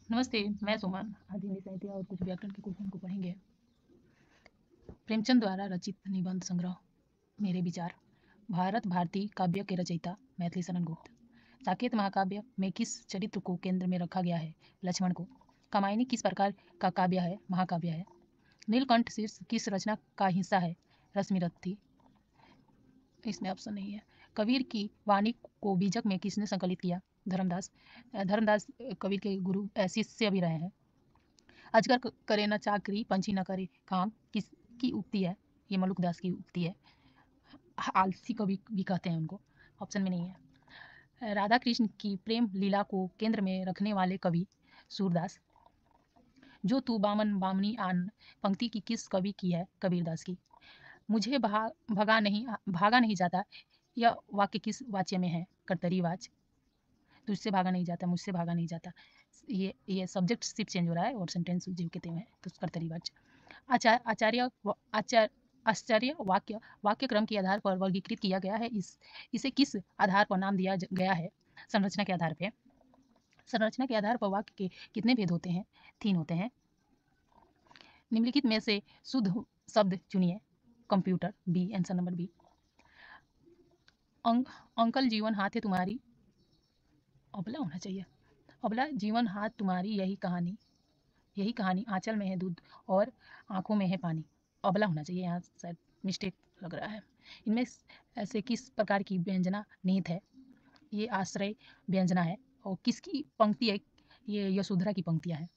नमस्ते, मैं सुमन। आज हिंदी साहित्य और कुछ व्याकरण के क्वेश्चन को पढ़ेंगे। प्रेमचंद द्वारा रचित निबंध संग्रह मेरे विचार। भारत भारती काव्य के रचयिता मैथिली शरण गुप्त। साकेत महाकाव्य में किस चरित्र को केंद्र में रखा गया है? लक्ष्मण को। कामायनी किस प्रकार का काव्य है? महाकाव्य है। नीलकंठ शीर्ष किस रचना का हिस्सा है? रश्मिरथी। इसमें ऑप्शन नहीं है। कबीर की वाणी को बीजक में किसने संकलित किया? धर्मदास। धर्मदास कबीर के गुरु शिष्य भी रहे हैं। अजगर करे न चाकरी, पंछी न करे काम, किसकी उक्ति है? ये मलुकदास की उक्ति है। आलसी कवि भी कहते हैं उनको। ऑप्शन में नहीं है। राधा कृष्ण की प्रेम लीला को केंद्र में रखने वाले कवि? सूरदास। जो तू बामन बामनी आन पंक्ति की किस कवि की है? कबीरदास की। मुझे भागा नहीं जाता, यह वाक्य किस वाच्य में है? कर्तरीवाच। तुझसे भागा नहीं जाता, मुझसे भागा नहीं जाता, ये सब्जेक्ट सिर्फ चेंज हो रहा है और सेंटेंस जीव के में है, तो कर्तरीवाच। आश्चर्य वाक्य क्रम के आधार पर वर्गीकृत किया गया है। इसे किस आधार पर नाम दिया गया है? संरचना के आधार पर। संरचना के आधार पर वाक्य के कितने भेद होते हैं? 3 होते हैं। निम्नलिखित में से शुद्ध शब्द चुनिए। Computer, B. Answer number B. Uncle जीवन हाथ है तुम्हारी, अबला होना चाहिए। अबला जीवन हाथ तुम्हारी, यही कहानी आंचल में है दूध और आंखों में है पानी। अबला होना चाहिए, यहाँ शायद मिस्टेक लग रहा है। इनमें ऐसे किस प्रकार की व्यंजना निहित है? ये आश्रय व्यंजना है। और किसकी पंक्ति है? ये यशोधरा की पंक्तियां हैं।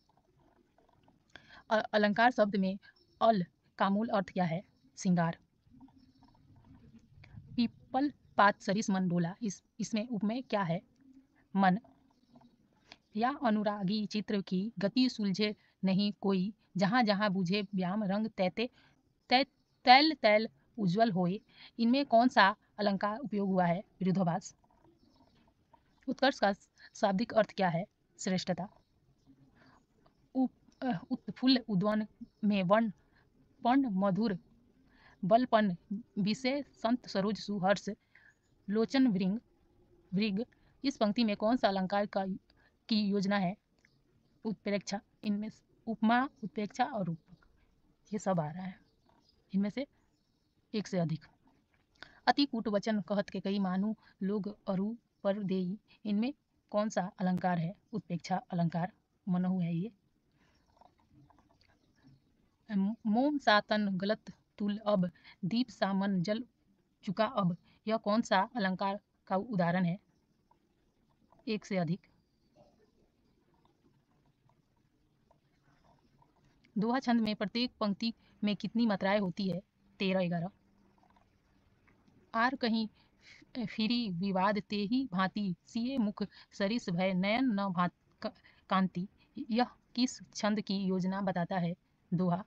अलंकार शब्द में अल का मूल अर्थ क्या है? श्रृंगार। पीपल पात सरिस मन डोला, इसमें उपमेय क्या है? मन। या अनुरागी चित्र की गति सुलझे नहीं कोई, जहाँ जहाँ बुझे व्याम रंग तैते तैल तैल उज्जवल होए, इनमें कौन सा अलंकार उपयोग हुआ है? विरोधाभास। उत्कर्ष का शाब्दिक अर्थ क्या है? श्रेष्ठता। उत्फुल्ल उद्वन में वर्ण पर्ण मधुर बलपन विषय संत सरोज सुहर्ष लोचन वृग, इस पंक्ति में कौन सा अलंकार की योजना है? उत्प्रेक्षा। इनमें उपमा, उत्प्रेक्षा और रूपक, ये सब आ रहा है। इनमें से एक से अधिक। अति कूट वचन कहत के कई मानू लोग अरु पर देई, इनमें कौन सा अलंकार है? उत्प्रेक्षा अलंकार। मनहु है ये। मोम सा तन गलत तुल अब, दीप सा मन जल चुका अब, यह कौन सा अलंकार का उदाहरण है? एक से अधिक। दोहा छंद में प्रत्येक पंक्ति में कितनी मात्राएं होती है? 13-11। आर कहीं फिरी विवाद ते ही भांति, सिए मुख सरिस भय नयन न भांत कांति, यह किस छंद की योजना बताता है? दोहा।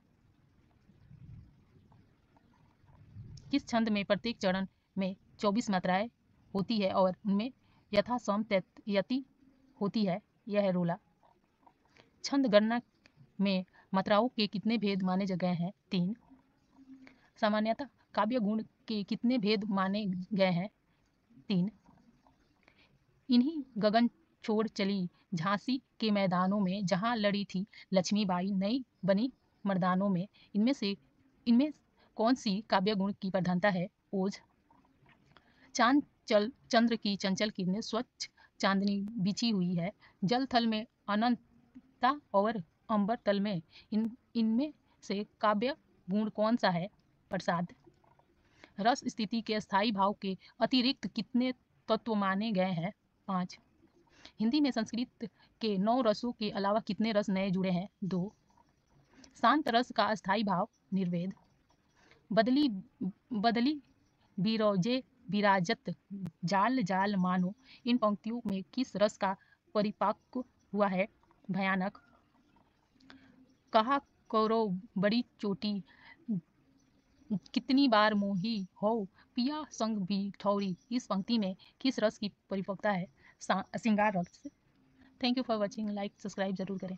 किस छंद में प्रत्येक चरण में 24 मात्राएं होती है और उनमें यथासम यति होती है? यह है रोला। छंद गणना में मात्राओं के कितने भेद माने गए हैं? 3। सामान्यतः काव्य गुण के कितने भेद माने गए हैं? 3। इन्हीं गगन छोड़ चली झांसी के मैदानों में, जहां लड़ी थी लक्ष्मीबाई नई बनी मर्दानों में, इनमें कौन सी काव्य गुण की प्रधानता है? ओज। चांद चंद्र की चंचल किरणें स्वच्छ चांदनी बिछी हुई है, जल थल में अनंतता और अंबर तल में, इनमें से काव्य गुण कौन सा है? प्रसाद। रस स्थिति के स्थायी भाव के अतिरिक्त कितने तत्व माने गए हैं? 5। हिंदी में संस्कृत के 9 रसों के अलावा कितने रस नए जुड़े हैं? 2। शांत रस का अस्थायी भाव? निर्वेद। बदली बदली बिरोजे विराजत जाल जाल मानो, इन पंक्तियों में किस रस का परिपाक हुआ है? भयानक। कहा करो बड़ी चोटी, कितनी बार मोही हो पिया संग भी ठौरी, इस पंक्ति में किस रस की परिपक्वता है? श्रृंगार रस। Thank you for watching. Like subscribe जरूर करें।